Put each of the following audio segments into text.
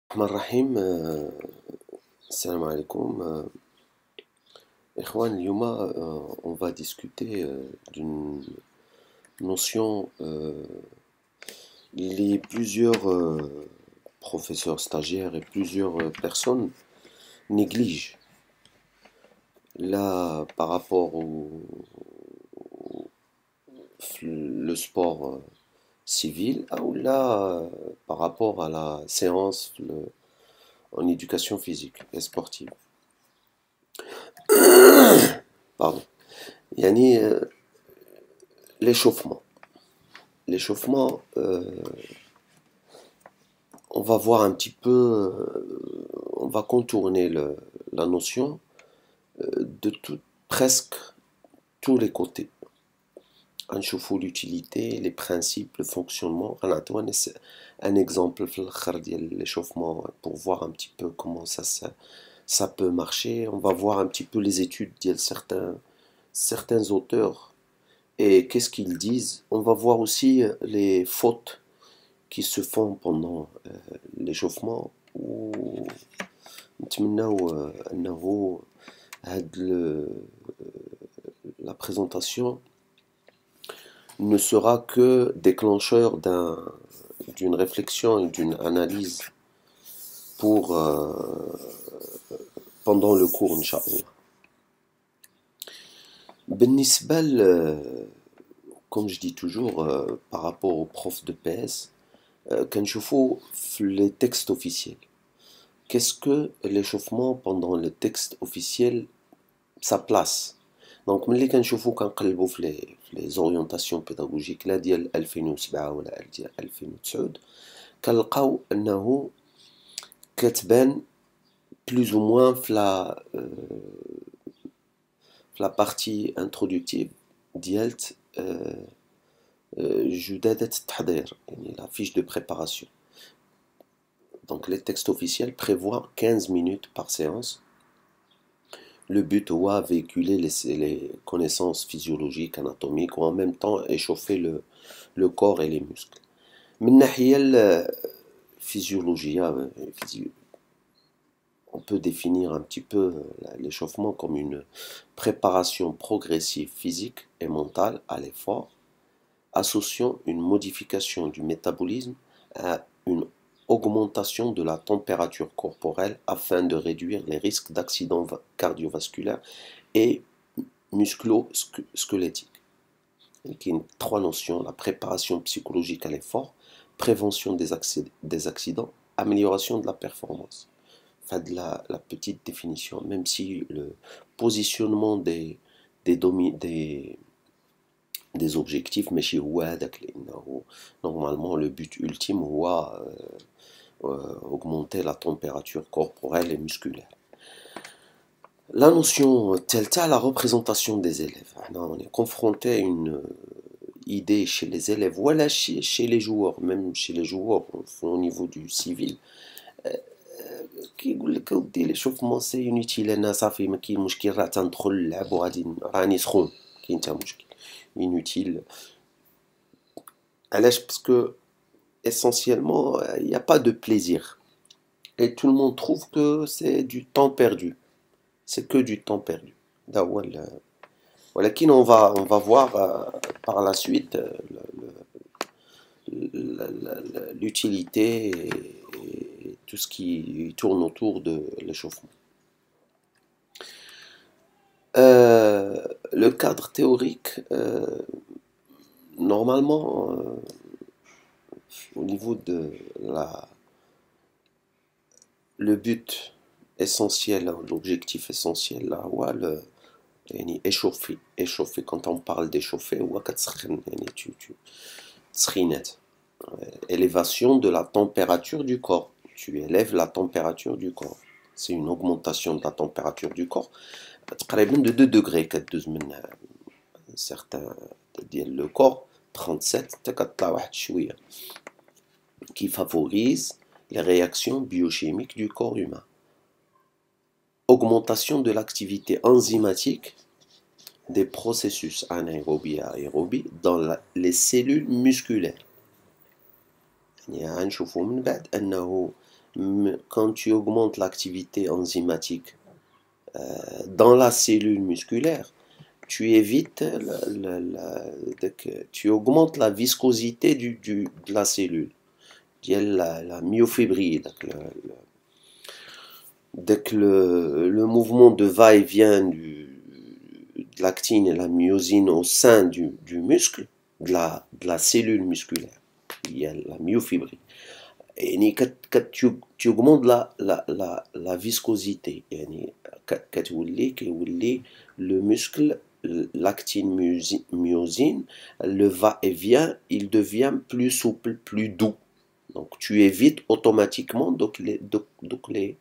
الرحمن الرحيم السلام عليكم إخوان اليوم on va discuter d'une notion les plusieurs professeurs stagiaires et plusieurs personnes négligent là par rapport le sport civil ou là par rapport à la séance en éducation physique et sportive. Pardon. Yani, l'échauffement. L'échauffement, on va voir un petit peu, on va contourner la notion de presque tous les côtés. نشوفوا l'utilité, les principes, le fonctionnement. Un exemple في الآخر ديال l'échauffement pour voir un petit peu comment ça peut marcher. On va voir un petit peu les études de certains auteurs et qu'est-ce qu'ils disent. On va voir aussi les fautes qui se font pendant l'échauffement ونتمناو أنه la présentation ne sera que déclencheur d'une réflexion et d'une analyse pour pendant le cours, Inch'Allah. بالنسبة comme je dis toujours par rapport aux profs de PS, كنشوفوا في les textes officiels. Qu'est-ce que l'échauffement pendant le texte officiel, sa place? Donc ملي كنشوفوا كنقلبوا في les orientations pédagogiques لا ديال 2007 ولا ديال 2009 كنلقاو انه كتبان plus ou moins في la partie introductive ديالت جدادة التحضير يعني la fiche de préparation. Donc les textes officiels prévoient 15 minutes par séance. Le but est véhiculer les connaissances physiologiques, anatomiques, ou en même temps échauffer le corps et les muscles. من الناحية الفيزيولوجية, on peut définir un petit peu l'échauffement comme une préparation progressive physique et mentale à l'effort, associant une modification du métabolisme à une augmentation de la température corporelle afin de réduire les risques d'accidents cardiovasculaires et musculo-squelettiques. Il y a trois notions: la préparation psychologique à l'effort, prévention des accidents, amélioration de la performance. Enfin, de la petite définition, même si le positionnement des objectifs, mais normalement le but ultime est augmenter la température corporelle et musculaire. La notion telle la représentation des élèves. On est confronté à une idée chez les élèves, voilà chez les joueurs, même chez les joueurs au niveau du civil. كيقول لك اودي l'échauffement c'est inutile, انا صافي ما كاين مشكل راه تندخل نلعب وغادي راني سخون, كاين حتى مشكل inutile. علاش؟ parce que essentiellement il n'y a pas de plaisir et tout le monde trouve que c'est du temps perdu, c'est que du temps perdu. ولكن on va voir par la suite l'utilité et tout ce qui tourne autour de l'échauffement. Le cadre théorique, normalement, au niveau de le but essentiel, l'objectif essentiel, là, échauffer. Quand on parle d'échauffer, élévation de la température du corps. Tu élèves la température du corps. C'est une augmentation de la température du corps. De 2 degrés, certains le corps 37 qui favorise les réactions biochimiques du corps humain. Augmentation de l'activité enzymatique des processus anaérobie et aérobie dans les cellules musculaires. نشوفوا من بعد أنه quand tu augmentes l'activité enzymatique dans la cellule musculaire, tu évites, tu augmentes la viscosité de la cellule, la myofibrie. Donc le mouvement de va-et-vient de l'actine et la myosine au sein du muscle, de la cellule musculaire, il y a la myofibrie. Et quand tu augmentes la viscosité, le muscle, l'actine myosine, le va-et-vient, il devient plus souple, plus doux. Donc tu évites automatiquement les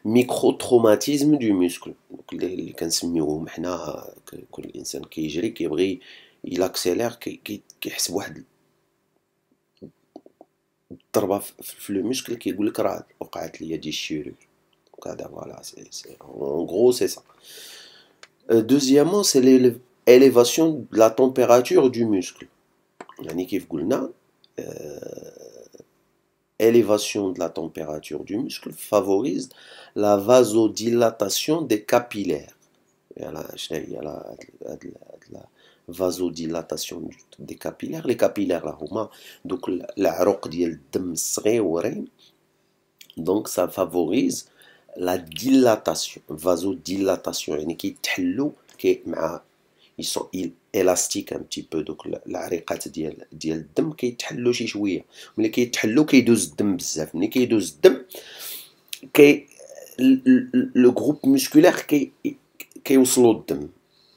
micro-traumatismes du muscle. اللي كنسميوهم حنا كل انسان كيجري كيبغي يلاكسيلير كيحس بواحد الضربه في لو مسكل كيقول لك راه وقعت لي ديشيرور. هذا فوالا en gros c'est ça. Deuxièmement, c'est l'élévation de la température du muscle. يعني كيف قلنا élévation de la température du muscle favorise la vasodilatation des capillaires. La vasodilatation des capillaires. Les capillaires là هما دوك العروق ديال الدم الصغيورين. Donc ça favorise la dilatation, vasodilatation. يعني كيتحلوا مع ils sont élastiques un petit peu. Donc العريقات ديال الدم كيتحلوا شي شويه. ملي كيتحلوا كيدوز الدم بزاف. ملي كيدوز الدم le groupe musculaire كيوصلوا الدم.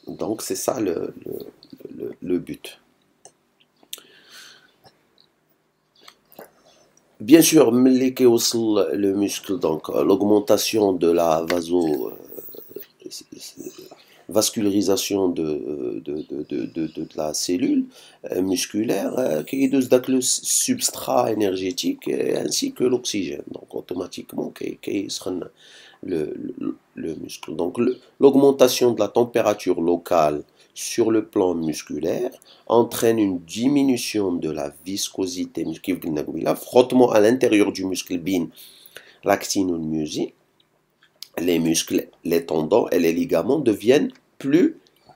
Donc c'est ça le but. Bien sûr, ملي كيوصل le muscle, donc l'augmentation de la vascularisation de la cellule musculaire qui est le substrat énergétique ainsi que l'oxygène. Donc automatiquement qui le muscle. Donc l'augmentation de la température locale sur le plan musculaire entraîne une diminution de la viscosité musculaire, frottement à l'intérieur du muscle bin, l'actine ou le myosine. Les muscles, les tendons et les ligaments deviennent plus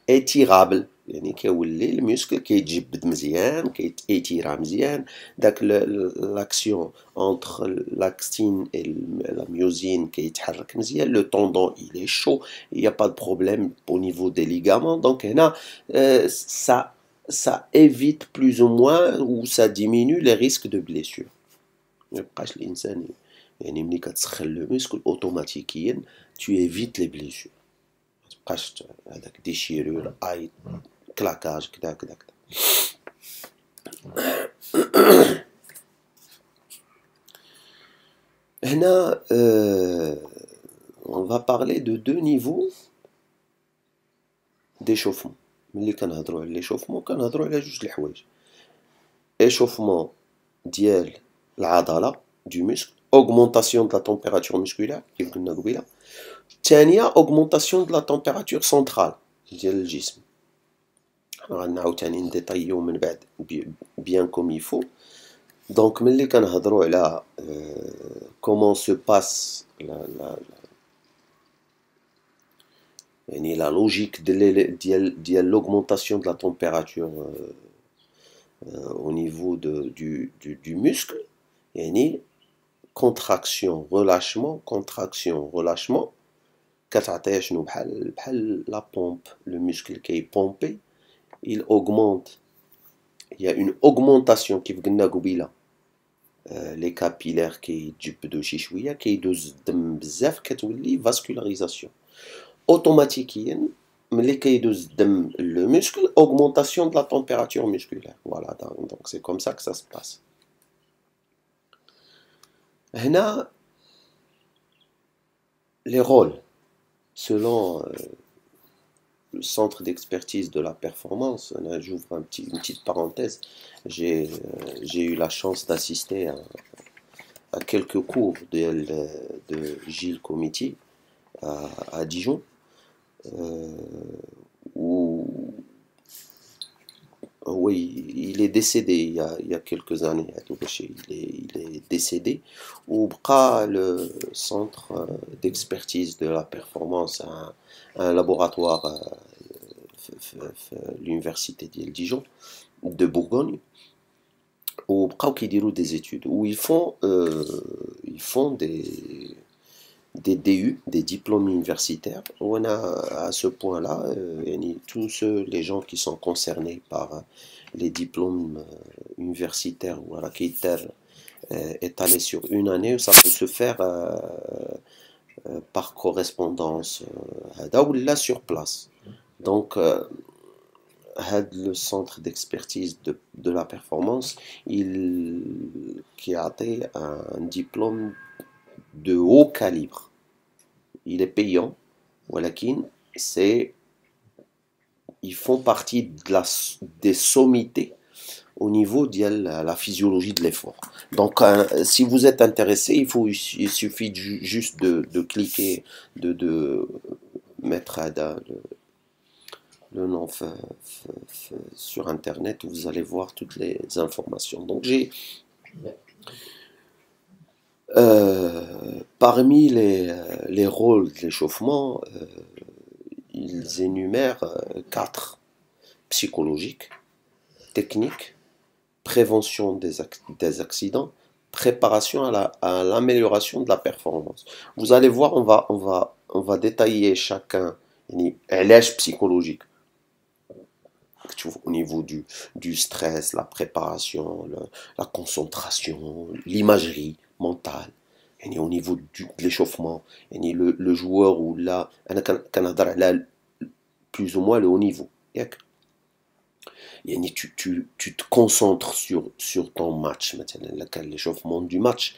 étirables. يعني كيولي المسكل كيتجبد مزيان كيتيرا مزيان داك l'action entre l'actine et la myosine كيتحرك مزيان. Le tendon il est chaud, il n'y a pas de problème au niveau des ligaments. Donc هنا ça évite plus ou moins ou ça diminue les risques de blessures. ميبقاش الانسان يعني ملي كتسخن لو مسكل اوتوماتيكيا tu évites les blessures. متبقاش هذاك ديشيرور اي كلاكاج كدا كدا كدا. هنا on va parler de deux niveaux d'échauffement. ملي كنهضروا على l'échauffement كنهضروا على جوج الحوايج. échauffement ديال العضله du muscle, augmentation de la température musculaire كيف قلنا قبيله. الثانيه augmentation de la température centrale ديال الجسم. غادي عاوتاني نديطايو من بعد bien comme il faut. Donc ملي كنهضروا على comment se passe يعني la logique ديال l'augmentation de la température au niveau du muscle, يعني contraction relâchement contraction relâchement كتعطيه شنو بحال la pompe. Le muscle كيبومبي il augmente, il y a une augmentation كيف قلنا قبيله. les capillaires كيتجبدوا شي شويه كيدوز الدم بزاف كتولي vascularisation automatiquement. ملي كيدوز الدم le muscle, augmentation de la température musculaire. Voilà, donc c'est comme ça que ça se passe. هنا les rôles selon le centre d'expertise de la performance. J'ouvre une petite parenthèse. J'ai eu la chance d'assister à quelques cours de Gilles Comiti à Dijon, où Oui, il est décédé il y a quelques années. Il est décédé. Ou le centre d'expertise de la performance, un laboratoire l'université de Dijon, de Bourgogne, où ils des études, où ils font des DU, des diplômes universitaires. On a à ce point-là, tous les gens qui sont concernés par les diplômes universitaires voilà, qui étalés sur une année, ça peut se faire par correspondance, ou là sur place. Donc, le centre d'expertise de la performance, qui a un diplôme de haut calibre. Il est payant, ولكن ils font partie des sommités au niveau de la physiologie de l'effort. Donc, si vous êtes intéressé, il suffit juste de cliquer, de mettre le nom sur Internet, où vous allez voir toutes les informations. Donc, parmi les rôles de l'échauffement, ils énumèrent 4: psychologique, technique, prévention des accidents, préparation à l'amélioration de la performance. Vous allez voir, on va détailler chacun. علاش psychologique au niveau du stress, la préparation, la concentration, l'imagerie mentale. Au niveau de l'échauffement, le joueur ou là, plus ou moins le haut niveau. Tu te concentres sur ton match. L'échauffement du match,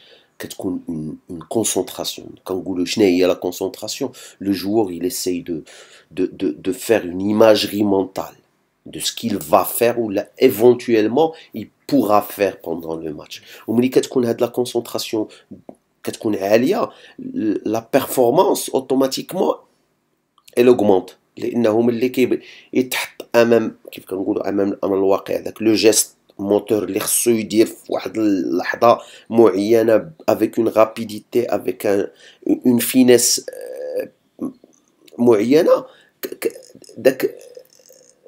une concentration. Quand il y a la concentration, le joueur il essaye de faire une imagerie mentale de ce qu'il va faire ou là, éventuellement il pourra faire pendant le match. Quand on a de la concentration, quand on est alia, la performance automatiquement elle augmente. لانه ملي يتحط امام كيف كنقولوا امام الواقع داك لو جيست موتور اللي خصو يدير في واحد اللحظه معينه avec une rapidité avec une finesse معينه داك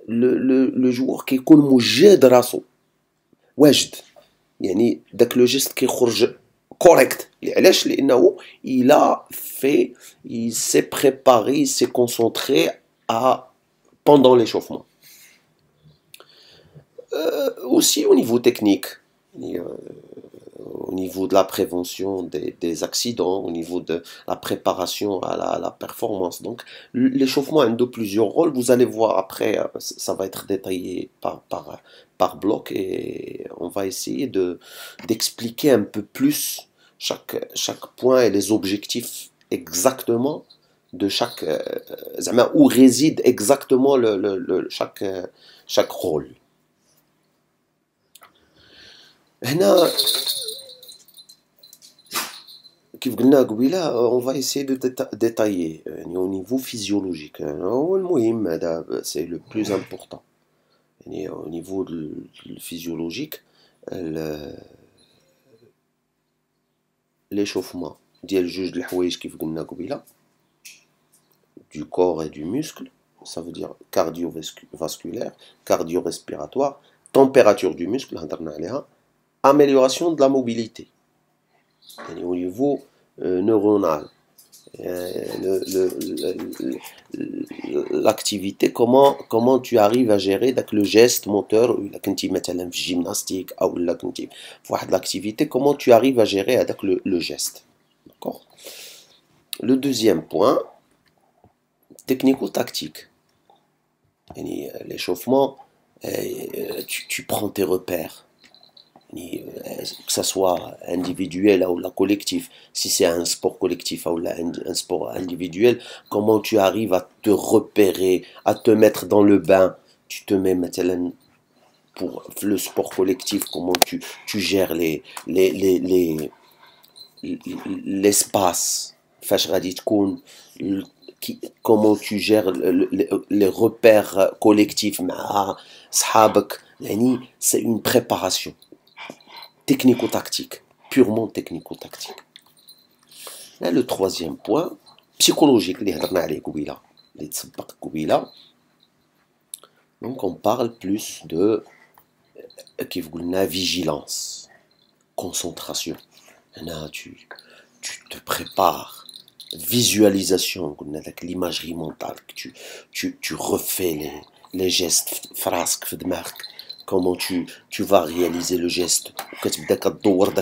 لو جوور كيكون مجهد راسو واجد يعني داك لو جيست كيخرج correct. علاش لانه il s'est préparé, il s'est concentré pendant l'échauffement. Aussi au niveau technique, au niveau de la prévention des accidents, au niveau de la préparation à la performance. Donc l'échauffement a plusieurs rôles. Vous allez voir après, ça va être détaillé par bloc et on va essayer d'expliquer un peu plus chaque point et les objectifs exactement de chaque où réside exactement chaque rôle. هنا كيف قلنا قبيله on va essayer de détailler au niveau physiologique. هو المهم هذا c'est le plus important. Au niveau physiologique, l'échauffement ديال جوج د الحوايج كيف قلنا قبيله du corps et du muscle, ça veut dire cardiovasculaire, cardio-respiratoire, température du muscle, amélioration de la mobilité, au niveau neuronal, l'activité, comment tu arrives à gérer le geste moteur, gymnastique, ou l'activité, comment tu arrives à gérer le geste. D'accord. Le deuxième point, technico-tactique. L'échauffement, tu prends tes repères, que ce soit individuel ou collectif. Si c'est un sport collectif ou un sport individuel, comment tu arrives à te repérer, à te mettre dans le bain. Tu te mets maintenant pour le sport collectif, comment tu gères l'espace. Comment tu gères les repères collectifs مع صحابك c'est une préparation technico-tactique, purement technico-tactique. Là, le troisième point, psychologique, donc on parle plus de vigilance, concentration. Tu te prépares, visualisation, l'imagerie mentale, tu refais les gestes, frasques de marque, comment tu vas réaliser le geste,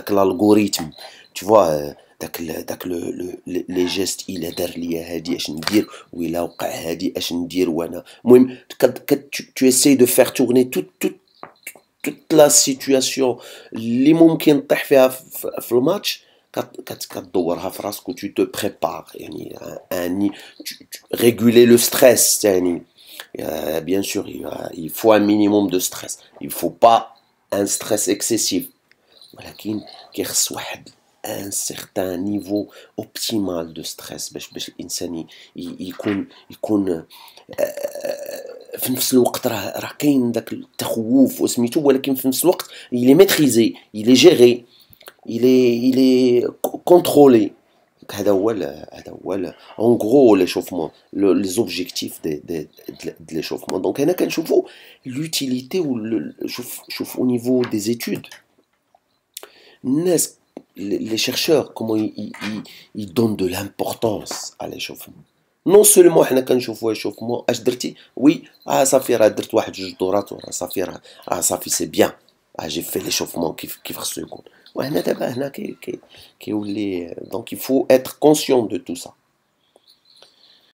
l'algorithme, tu vois, les gestes il a دار لي هادي اش ندير وإلا وقع هادي اش ندير وانا المهم tu essaies de faire tourner toute la situation اللي ممكن تطيح فيها في الماتش كتدورها في راسك و tu te prépares يعني réguler le stress يعني bien sûr il faut un minimum de stress il faut pas un stress excessif ولكن كيخص واحد un certain niveau optimal de stress باش الانسان يكون في نفس الوقت راه كاين داك التخوف وسميتو ولكن في نفس الوقت il est maîtrisé il est géré il est contrôlé هذا هو en gros l'échauffement les objectifs de l'échauffement donc هنا كنشوفوا l'utilité ou شوف au niveau des études الناس les chercheurs, comment ils donnent de l'importance à l'échauffement. Non seulement حنا كنشوفوا échauffement اش درتي oui صافي راه درت واحد جوج دورات صافي راه صافي سي بيان j'ai fait l'échauffement كيف خصو يكون وهنا دابا هنا كيولي donc il faut être conscient de tout ça